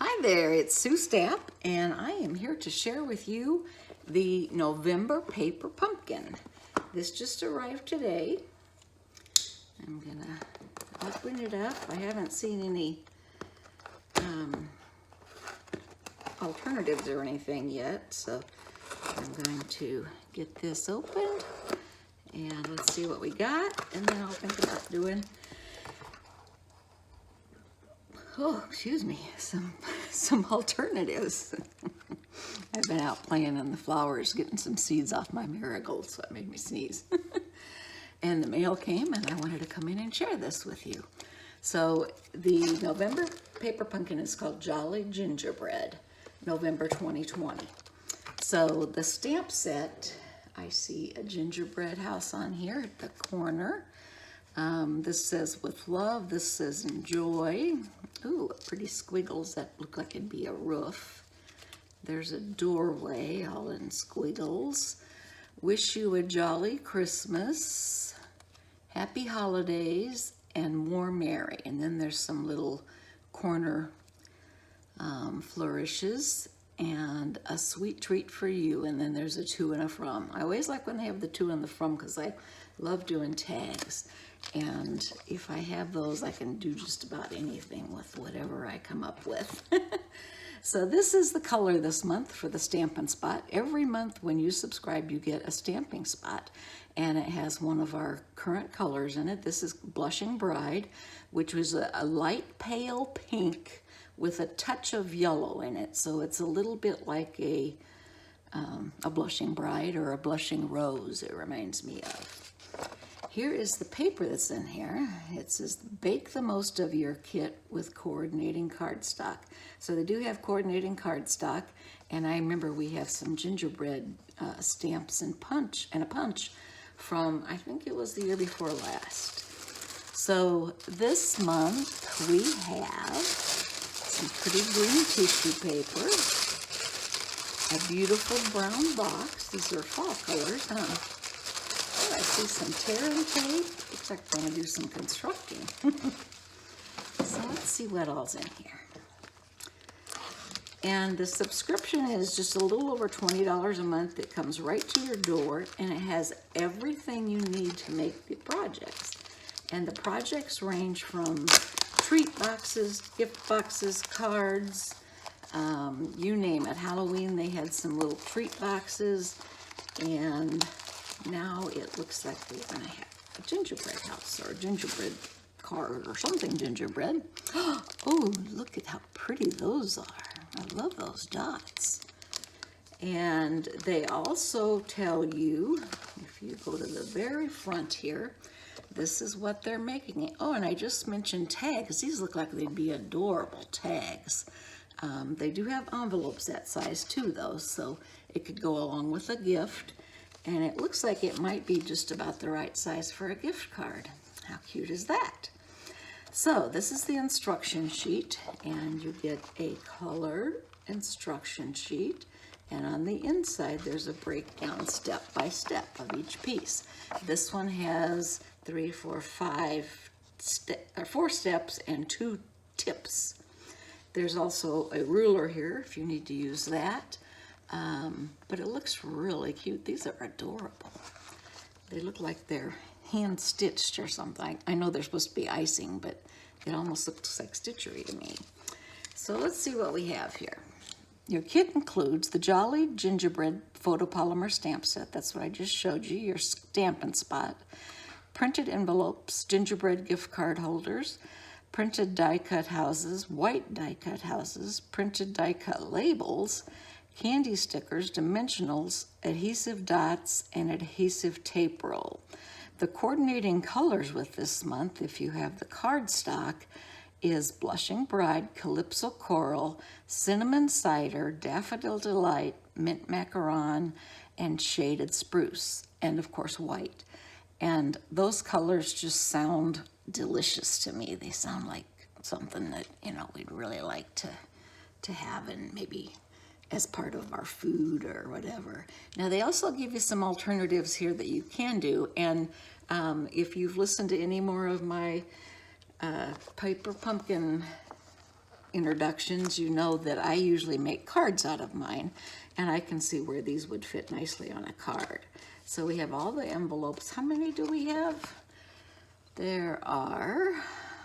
Hi there, it's Sue Stapp, and I am here to share with you the November paper pumpkin. This just arrived today. I'm gonna open it up. I haven't seen any alternatives or anything yet, so I'm going to get this opened and let's see what we got, and then I'll think about doing some alternatives. I've been out playing in the flowers, getting some seeds off my marigolds, so that made me sneeze. And the mail came, and I wanted to come in and share this with you. So the November paper pumpkin is called Jolly Gingerbread, November 2020. So the stamp set, I see a gingerbread house on here at the corner. This says with love, this says enjoy. Ooh, pretty squiggles that look like it'd be a roof. There's a doorway all in squiggles. Wish you a jolly Christmas, happy holidays, and more merry. And then there's some little corner flourishes and a sweet treat for you. And then there's a to and a from. I always like when they have the to and the from because I love doing tags. And if I have those, I can do just about anything with whatever I come up with. So this is the color this month for the Stampin' Spot. Every month when you subscribe, you get a stamping spot. And it has one of our current colors in it. This is Blushing Bride, which was a light pale pink with a touch of yellow in it. So it's a little bit like a Blushing Bride or a Blushing Rose, it reminds me of. Here is the paper that's in here. It says, bake the most of your kit with coordinating cardstock. So they do have coordinating cardstock, and I remember we have some gingerbread stamps and a punch from, I think it was the year before last. So this month we have some pretty green tissue paper, a beautiful brown box. These are fall colors, huh? I see some tear and tape. Looks like we're going to do some constructing. So let's see what all's in here. And the subscription is just a little over $20 a month. It comes right to your door, and it has everything you need to make the projects. And the projects range from treat boxes, gift boxes, cards, you name it. Halloween, they had some little treat boxes, and now it looks like we're going to have a gingerbread house or a gingerbread card or something gingerbread. Oh, look at how pretty those are. I love those dots. And they also tell you, if you go to the very front here, this is what they're making. Oh, and I just mentioned tags. These look like they'd be adorable tags. They do have envelopes that size too, though, so it could go along with a gift. And it looks like it might be just about the right size for a gift card. How cute is that? So this is the instruction sheet, and you get a colored instruction sheet. And on the inside, there's a breakdown step by step of each piece. This one has 4 steps and 2 tips. There's also a ruler here if you need to use that. But it looks really cute. These are adorable. They look like they're hand stitched or something. I know they're supposed to be icing, but it almost looks like stitchery to me. So let's see what we have here. Your kit includes the Jolly Gingerbread photopolymer stamp set. That's what I just showed you, your Stampin' Spot. Printed envelopes, gingerbread gift card holders, printed die-cut houses, white die-cut houses, printed die-cut labels, candy stickers, dimensionals, adhesive dots, and adhesive tape roll. The coordinating colors with this month, if you have the cardstock, is Blushing Bride, Calypso Coral, Cinnamon Cider, Daffodil Delight, Mint Macaron, and Shaded Spruce, and of course white. And those colors just sound delicious to me. They sound like something that, you know, we'd really like to have and maybe as part of our food or whatever. Now they also give you some alternatives here that you can do, and if you've listened to any more of my paper pumpkin introductions, you know that I usually make cards out of mine, and I can see where these would fit nicely on a card. So we have all the envelopes. How many do we have? There are,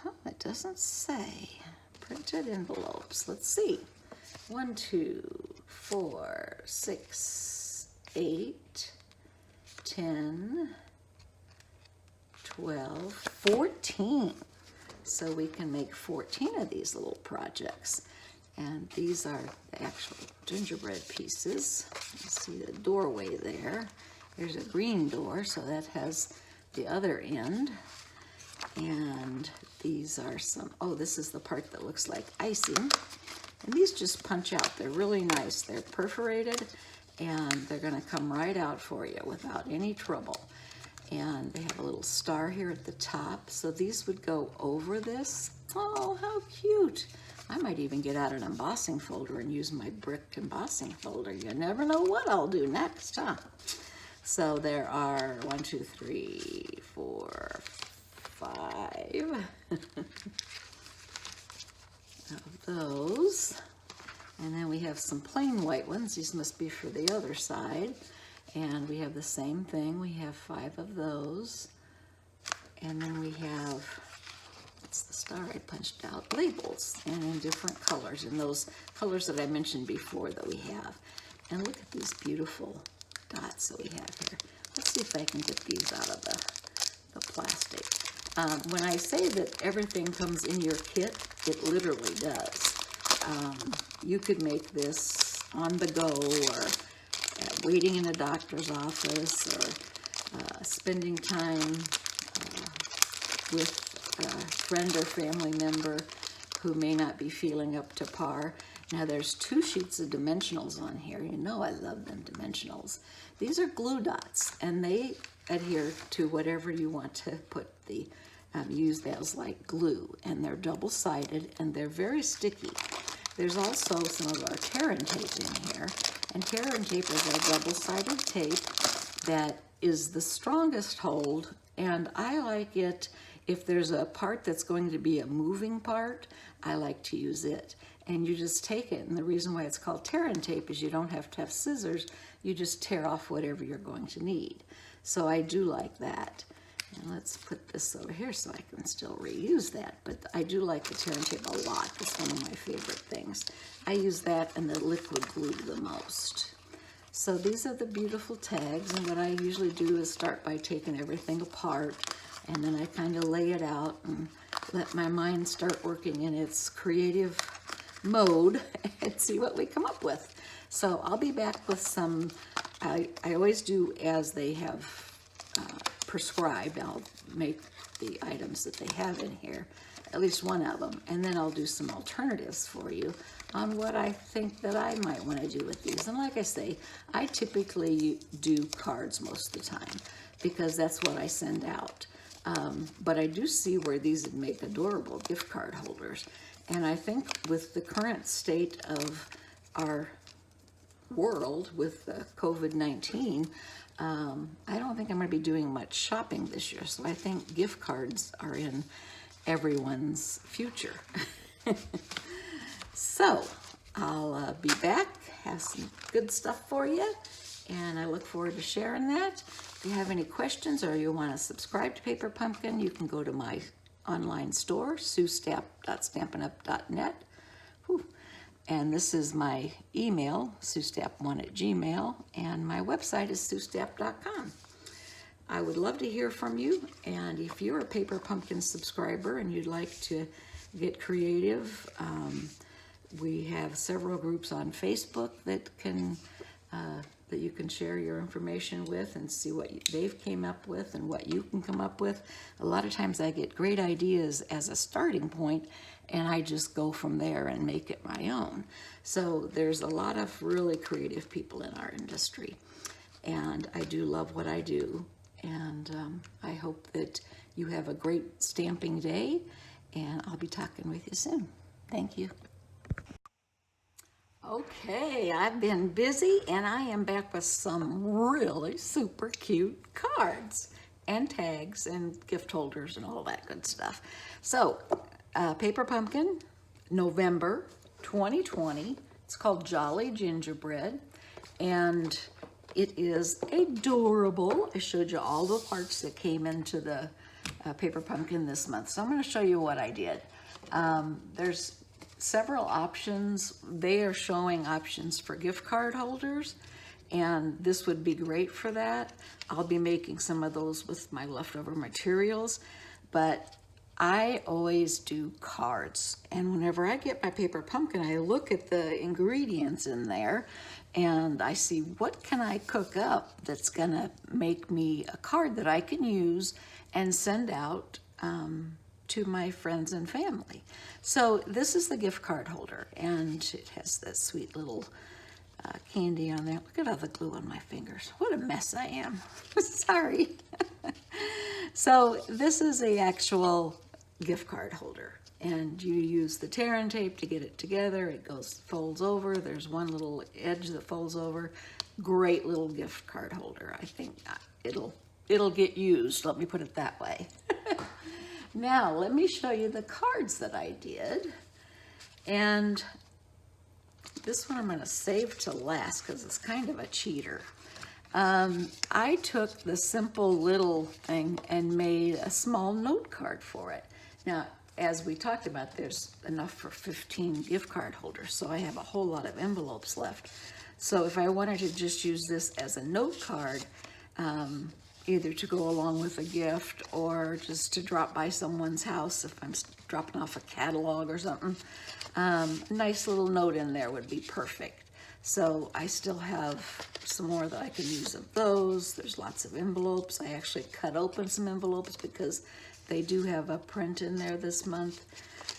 oh, it doesn't say, printed envelopes. Let's see. 1, 2, 4, 6, 8, 10, 12, 14. So we can make 14 of these little projects. And these are the actual gingerbread pieces. You see the doorway there. There's a green door, so that has the other end. And these are some, oh, this is the part that looks like icing. And these just punch out. They're really nice. They're perforated, and they're going to come right out for you without any trouble. And they have a little star here at the top. So these would go over this. Oh, how cute. I might even get out an embossing folder and use my brick embossing folder. You never know what I'll do next, huh? So there are 1, 2, 3, 4, 5 of those. And then we have some plain white ones. These must be for the other side. And we have the same thing. We have 5 of those. And then we have, it's the star I punched out, labels, and in different colors, and those colors that I mentioned before that we have. And look at these beautiful dots that we have here. Let's see if I can get these out of the plastic. When I say that everything comes in your kit, it literally does. You could make this on the go, or waiting in a doctor's office, or spending time with a friend or family member who may not be feeling up to par. Now there's 2 sheets of dimensionals on here. You know I love them dimensionals. These are glue dots, and they adhere to whatever you want to put the, use as like glue, and they're double-sided, and they're very sticky. There's also some of our tear and tape in here, and tear and tape is a double-sided tape that is the strongest hold, and I like it if there's a part that's going to be a moving part. I like to use it, and you just take it, and the reason why it's called tear and tape is you don't have to have scissors. You just tear off whatever you're going to need. So I do like that. And let's put this over here so I can still reuse that. But I do like the tear and tape a lot. It's one of my favorite things. I use that and the liquid glue the most. So these are the beautiful tags, and what I usually do is start by taking everything apart, and then I kind of lay it out and let my mind start working in its creative mode and see what we come up with. So I'll be back with some, I always do as they have prescribed. I'll make the items that they have in here, at least one of them, and then I'll do some alternatives for you on what I think that I might want to do with these. And like I say, I typically do cards most of the time because that's what I send out. But I do see where these would make adorable gift card holders. And I think with the current state of our world with COVID-19, I don't think I'm going to be doing much shopping this year. So I think gift cards are in everyone's future. So I'll be back, have some good stuff for you, and I look forward to sharing that. If you have any questions or you want to subscribe to Paper Pumpkin, you can go to my online store, suestapp.stampinup.net. And this is my email, suestapp1@gmail.com, and my website is suestapp.com. I would love to hear from you, and if you're a Paper Pumpkin subscriber and you'd like to get creative, we have several groups on Facebook that you can share your information with and see what they've came up with and what you can come up with. A lot of times I get great ideas as a starting point, and I just go from there and make it my own. So there's a lot of really creative people in our industry, and I do love what I do. And I hope that you have a great stamping day, and I'll be talking with you soon. Thank you. Okay, I've been busy, and I am back with some really super cute cards and tags and gift holders and all that good stuff. So, Paper Pumpkin November 2020. It's called Jolly Gingerbread, and it is adorable. I showed you all the parts that came into the paper pumpkin this month, so I'm going to show you what I did. There's several options. They are showing options for gift card holders, and this would be great for that. I'll be making some of those with my leftover materials, but I always do cards. And whenever I get my paper pumpkin, I look at the ingredients in there and I see what can I cook up that's gonna make me a card that I can use and send out to my friends and family. So this is the gift card holder, and it has this sweet little candy on there. Look at all the glue on my fingers. What a mess I am. Sorry. So this is the actual gift card holder, and you use the tear and tape to get it together. It folds over. There's one little edge that folds over. Great little gift card holder. I think it'll get used. Let me put it that way. Now let me show you the cards that I did, and this one I'm going to save to last because it's kind of a cheater. I took the simple little thing and made a small note card for it. Now, as we talked about, there's enough for 15 gift card holders, so I have a whole lot of envelopes left. So if I wanted to just use this as a note card, either to go along with a gift or just to drop by someone's house if I'm dropping off a catalog or something, a nice little note in there would be perfect. So I still have some more that I can use of those. There's lots of envelopes. I actually cut open some envelopes because they do have a print in there this month.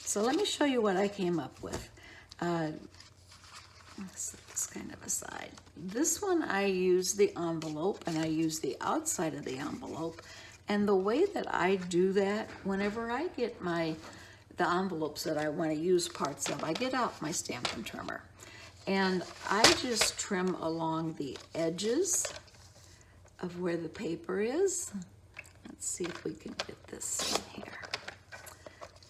So let me show you what I came up with. It's kind of aside. This one I use the envelope, and I use the outside of the envelope. And the way that I do that, whenever I get the envelopes that I want to use parts of, I get out my Stampin' Trimmer. And I just trim along the edges of where the paper is. Let's see if we can get this in here.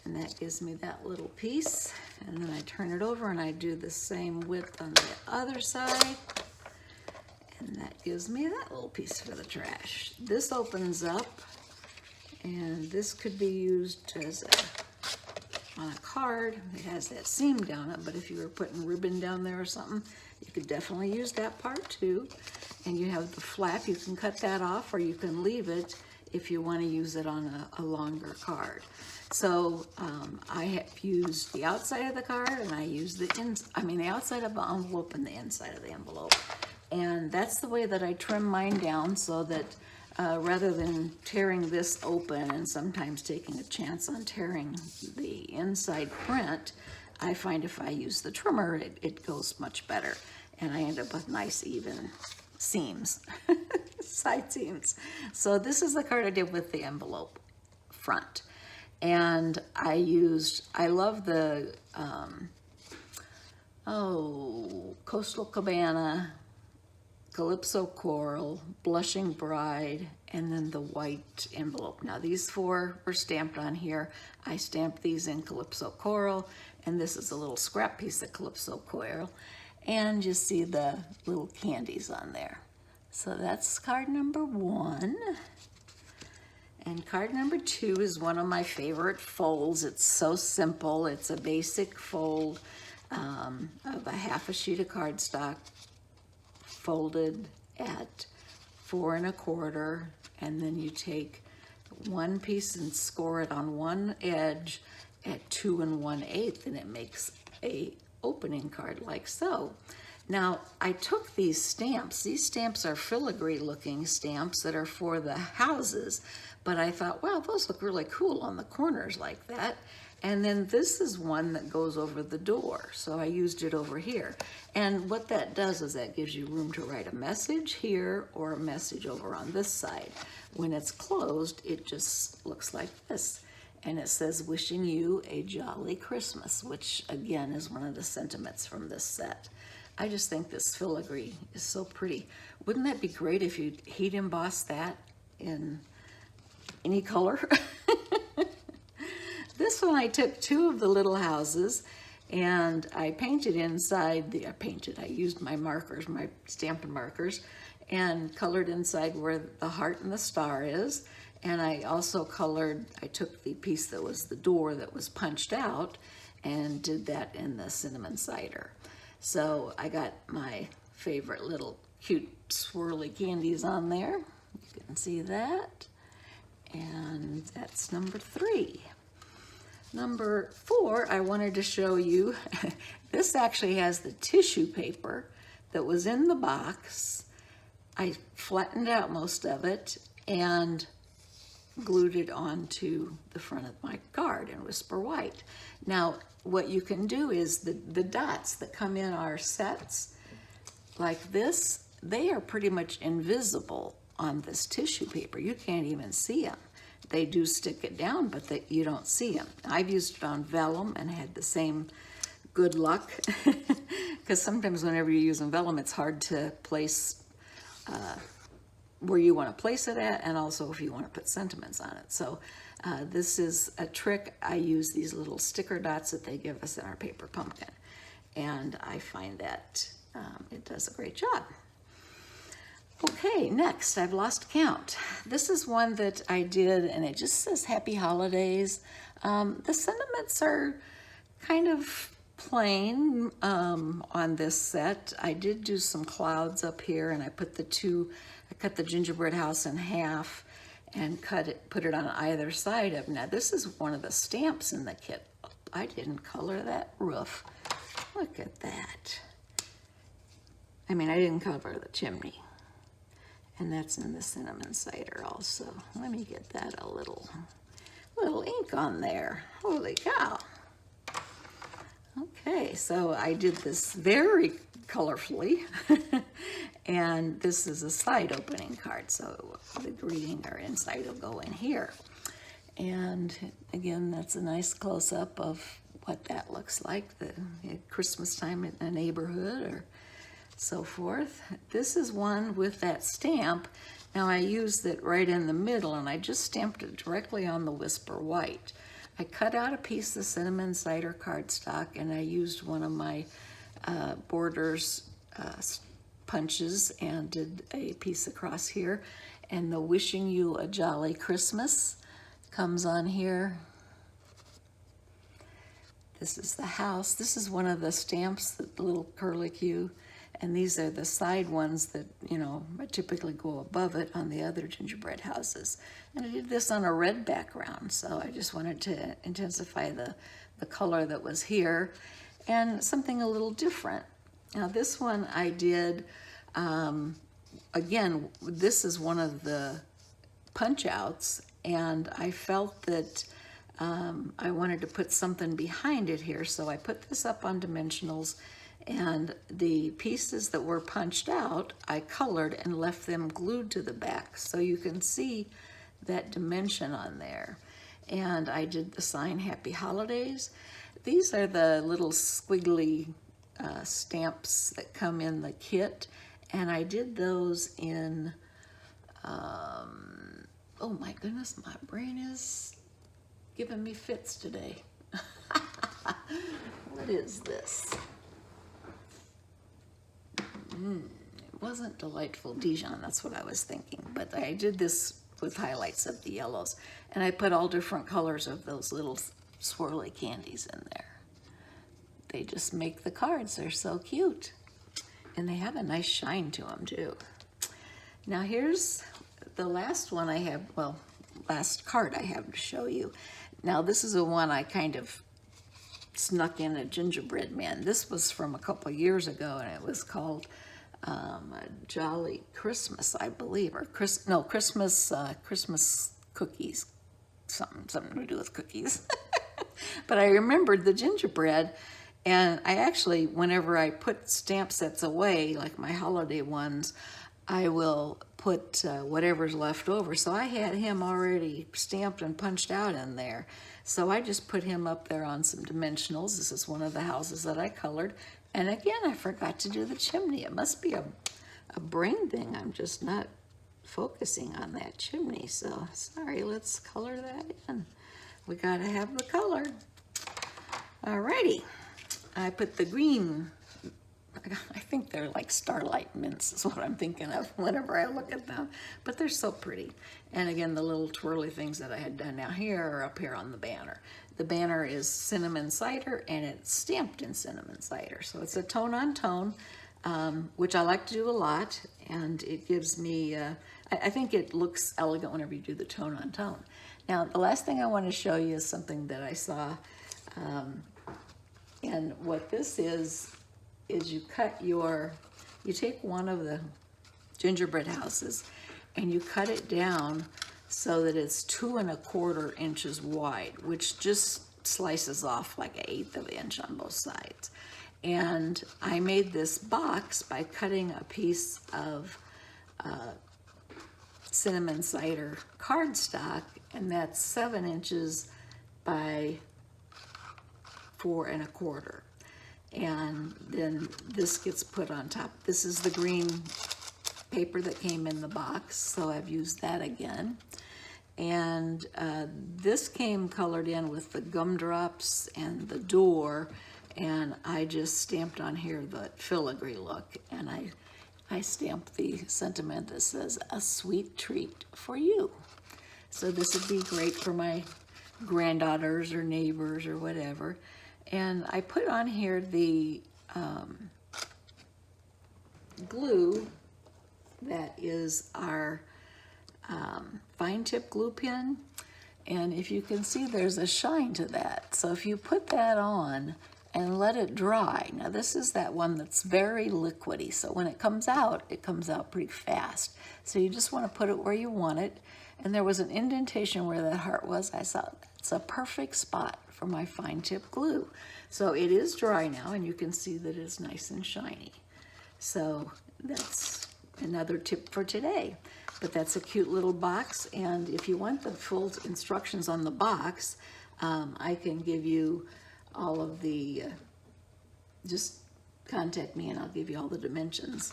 And that gives me that little piece. And then I turn it over and I do the same width on the other side. And that gives me that little piece for the trash. This opens up, and this could be used as on a card. It has that seam down it, but if you were putting ribbon down there or something, you could definitely use that part too. And you have the flap, you can cut that off, or you can leave it if you want to use it on a longer card. So I have used the outside of the card, and I use the outside of the envelope and the inside of the envelope. And that's the way that I trim mine down, so that rather than tearing this open and sometimes taking a chance on tearing the inside print, I find if I use the trimmer, it goes much better. And I end up with nice even seams, side seams. So this is the card I did with the envelope front. And I love the, Coastal Cabana, Calypso Coral, Blushing Bride, and then the white envelope. Now these four were stamped on here. I stamped these in Calypso Coral, and this is a little scrap piece of Calypso Coral. And you see the little candies on there. So that's card number 1. And card number 2 is one of my favorite folds. It's so simple. It's a basic fold of a half a sheet of cardstock folded at 4 1/4, and then you take one piece and score it on one edge at 2 1/8, and it makes a opening card like so. Now, I took these stamps. These stamps are filigree looking stamps that are for the houses, but I thought, wow, those look really cool on the corners like that. And then this is one that goes over the door, so I used it over here. And what that does is that gives you room to write a message here or a message over on this side. When it's closed, it just looks like this. And it says, wishing you a jolly Christmas, which again is one of the sentiments from this set. I just think this filigree is so pretty. Wouldn't that be great if you heat emboss that in any color? This one I took 2 of the little houses, And I painted inside, I used my markers, my Stampin' markers, and colored inside where the heart and the star is. And I also I took the piece that was the door that was punched out and did that in the cinnamon cider. So I got my favorite little cute swirly candies on there. You can see that. And that's number 3. Number 4, I wanted to show you, this actually has the tissue paper that was in the box. I flattened out most of it and glued it onto the front of my card in Whisper White. Now, what you can do is the dots that come in our sets, like this, they are pretty much invisible on this tissue paper. You can't even see them. They do stick it down, but you don't see them. I've used it on vellum and had the same good luck, because sometimes whenever you're using vellum, it's hard to place where you want to place it at, and also if you want to put sentiments on it. So this is a trick. I use these little sticker dots that they give us in our paper pumpkin, and I find that it does a great job. Okay, next, I've lost count. This is one that I did, and it just says Happy Holidays. The sentiments are kind of plain on this set. I did do some clouds up here, and I cut the gingerbread house in half and put it on either side of. Now, this is one of the stamps in the kit. I didn't color that roof. Look at that. I mean, I didn't cover the chimney. And that's in the cinnamon cider also. Let me get that a little ink on there. Holy cow. Okay, so I did this very colorfully. And this is a side opening card, so the greeting or inside will go in here. And again, that's a nice close-up of what that looks like, at Christmas time in a neighborhood or so forth. This is one with that stamp. Now I used it right in the middle, and I just stamped it directly on the Whisper White. I cut out a piece of cinnamon cider cardstock, and I used one of my Borders punches and did a piece across here. And the Wishing You a Jolly Christmas comes on here. This is the house. This is one of the stamps, the little curlicue. And these are the side ones that, typically go above it on the other gingerbread houses. And I did this on a red background, so I just wanted to intensify the color that was here and something a little different. Now this one I did, again, this is one of the punch outs, and I felt that I wanted to put something behind it here, so I put this up on dimensionals. And the pieces that were punched out, I colored and left them glued to the back, so you can see that dimension on there. And I did the sign Happy Holidays. These are the little squiggly stamps that come in the kit, and I did those in, oh my goodness, my brain is giving me fits today. What is this? It wasn't Delightful Dijon, that's what I was thinking, but I did this with highlights of the yellows, and I put all different colors of those little swirly candies in there. They just make the cards, they're so cute. And they have a nice shine to them too. Now here's the last one I have, well, last card I have to show you. Now this is the one I kind of snuck in a gingerbread man. This was from a couple years ago, and it was called Jolly Christmas, I believe, or Christmas cookies, something to do with cookies. But I remembered the gingerbread, and I actually, whenever I put stamp sets away, like my holiday ones, I will put whatever's left over. So I had him already stamped and punched out in there. So I just put him up there on some dimensionals. This is one of the houses that I colored. And again, I forgot to do the chimney. It must be a brain thing. I'm just not focusing on that chimney. So sorry, let's color that in. We gotta have the color. Alrighty. I put the green, I think they're like starlight mints is what I'm thinking of whenever I look at them, but they're so pretty. And again, the little twirly things that I had done down here are up here on the banner. The banner is cinnamon cider, and it's stamped in cinnamon cider. So it's a tone on tone, which I like to do a lot, and it gives me, I think it looks elegant whenever you do the tone on tone. Now, the last thing I want to show you is something that I saw, and what this is you you take one of the gingerbread houses and you cut it down so that it's 2 1/4 inches wide, which just slices off like 1/8 of an inch on both sides. And I made this box by cutting a piece of cinnamon cider cardstock, and that's 7 inches by 4 1/4. And then this gets put on top. This is the green paper that came in the box, so I've used that again. And this came colored in with the gumdrops and the door, and I just stamped on here the filigree look, and I stamped the sentiment that says, "A sweet treat for you." So this would be great for my granddaughters or neighbors or whatever. And I put on here the glue that is our fine tip glue pen. And if you can see, there's a shine to that. So if you put that on and let it dry, now this is that one that's very liquidy. So when it comes out pretty fast. So you just want to put it where you want it. And there was an indentation where that heart was. I thought, it's a perfect spot for my fine tip glue. So it is dry now, and you can see that it's nice and shiny. So that's another tip for today. But that's a cute little box, and if you want the full instructions on the box, I can give you all of the, just contact me and I'll give you all the dimensions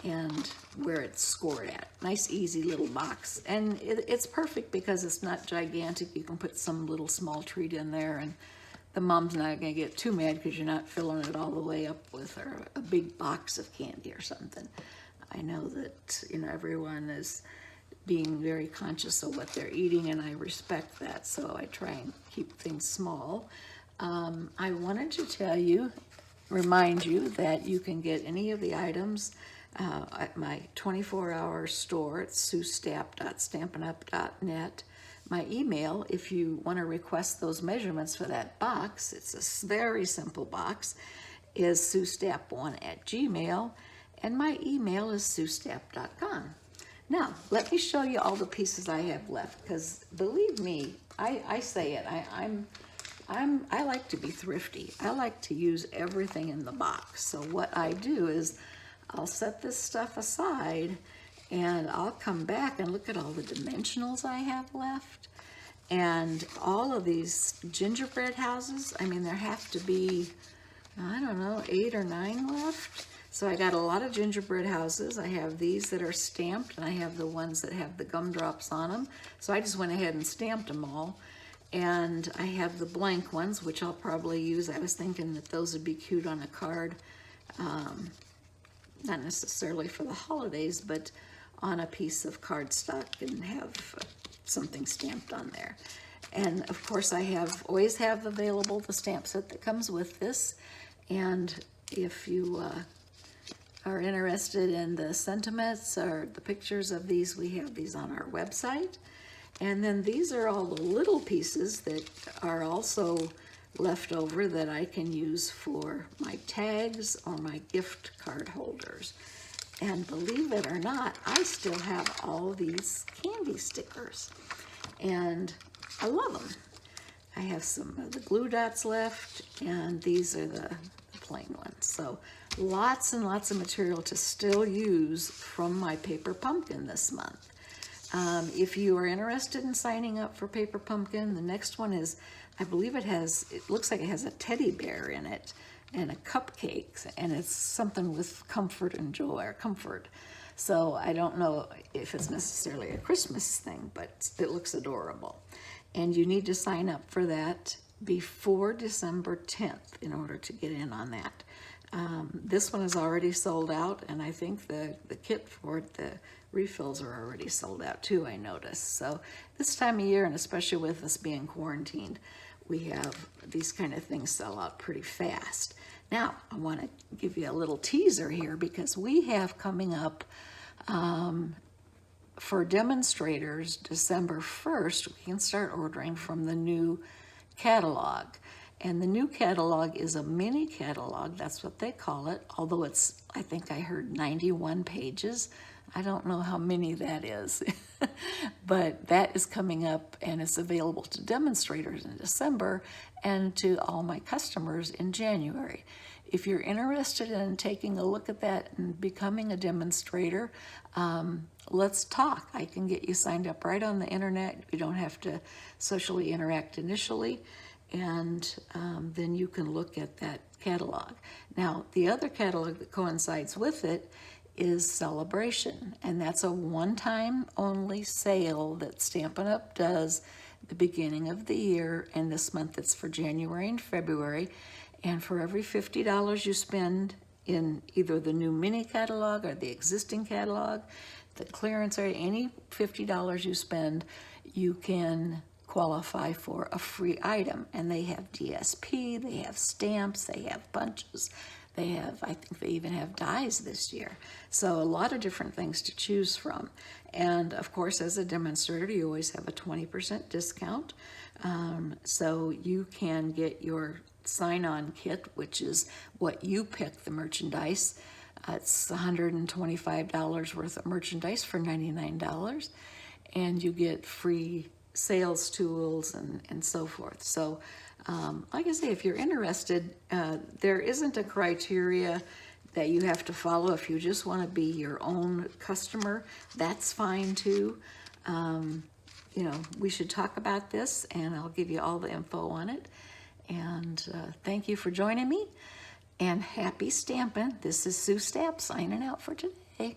and where it's scored at. Nice, easy little box. And it's perfect because it's not gigantic. You can put some little small treat in there, and the mom's not gonna get too mad because you're not filling it all the way up with a big box of candy or something. I know that, everyone is being very conscious of what they're eating, and I respect that, so I try and keep things small. I wanted to remind you that you can get any of the items at my 24-hour store at suestapp.stampinup.net. My email, if you want to request those measurements for that box, it's a very simple box, is suestapp1@gmail.com. And my email is suestapp.com. Now, let me show you all the pieces I have left, because believe me, I say it, I like to be thrifty. I like to use everything in the box. So what I do is I'll set this stuff aside, and I'll come back and look at all the dimensionals I have left. And all of these gingerbread houses, there have to be, 8 or 9 left. So I got a lot of gingerbread houses. I have these that are stamped, and I have the ones that have the gumdrops on them. So I just went ahead and stamped them all. And I have the blank ones, which I'll probably use. I was thinking that those would be cute on a card. Not necessarily for the holidays, but on a piece of cardstock and have something stamped on there. And of course I always have available the stamp set that comes with this. And if you are interested in the sentiments or the pictures of these, we have these on our website. And then these are all the little pieces that are also left over that I can use for my tags or my gift card holders. And believe it or not, I still have all these candy stickers, and I love them. I have some of the glue dots left, and these are the plain ones. So lots and lots of material to still use from my paper pumpkin this month. If you are interested in signing up for Paper Pumpkin, the next one is, I believe it looks like it has a teddy bear in it and a cupcake, and it's something with comfort and joy, or comfort. So I don't know if it's necessarily a Christmas thing, but it looks adorable. And you need to sign up for that before December 10th in order to get in on that. This one is already sold out, and I think the kit for it, the refills are already sold out too, I noticed. So this time of year, and especially with us being quarantined, we have these kind of things sell out pretty fast. Now, I want to give you a little teaser here because we have coming up for demonstrators, December 1st, we can start ordering from the new catalog. And the new catalog is a mini catalog, that's what they call it, although it's, I think I heard 91 pages. I don't know how many that is, but that is coming up and it's available to demonstrators in December and to all my customers in January. If you're interested in taking a look at that and becoming a demonstrator, let's talk. I can get you signed up right on the internet. You don't have to socially interact initially, and then you can look at that catalog. Now, the other catalog that coincides with it is Celebration, and that's a one-time only sale that Stampin' Up! Does the beginning of the year, and this month it's for January and February. And for every $50 you spend in either the new mini catalog or the existing catalog, the clearance area, any $50 you spend, you can qualify for a free item. And they have DSP, they have stamps, they have bunches, they have, I think they even have dies this year. So a lot of different things to choose from. And of course, as a demonstrator, you always have a 20% discount. So you can get your sign-on kit, which is what you pick the merchandise. It's $125 worth of merchandise for $99, and you get free sales tools and so forth. So like I say, if you're interested, there isn't a criteria that you have to follow. If you just want to be your own customer, that's fine too. You know, we should talk about this, and I'll give you all the info on it. And thank you for joining me, and happy stamping. This is Sue Stamp signing out for today.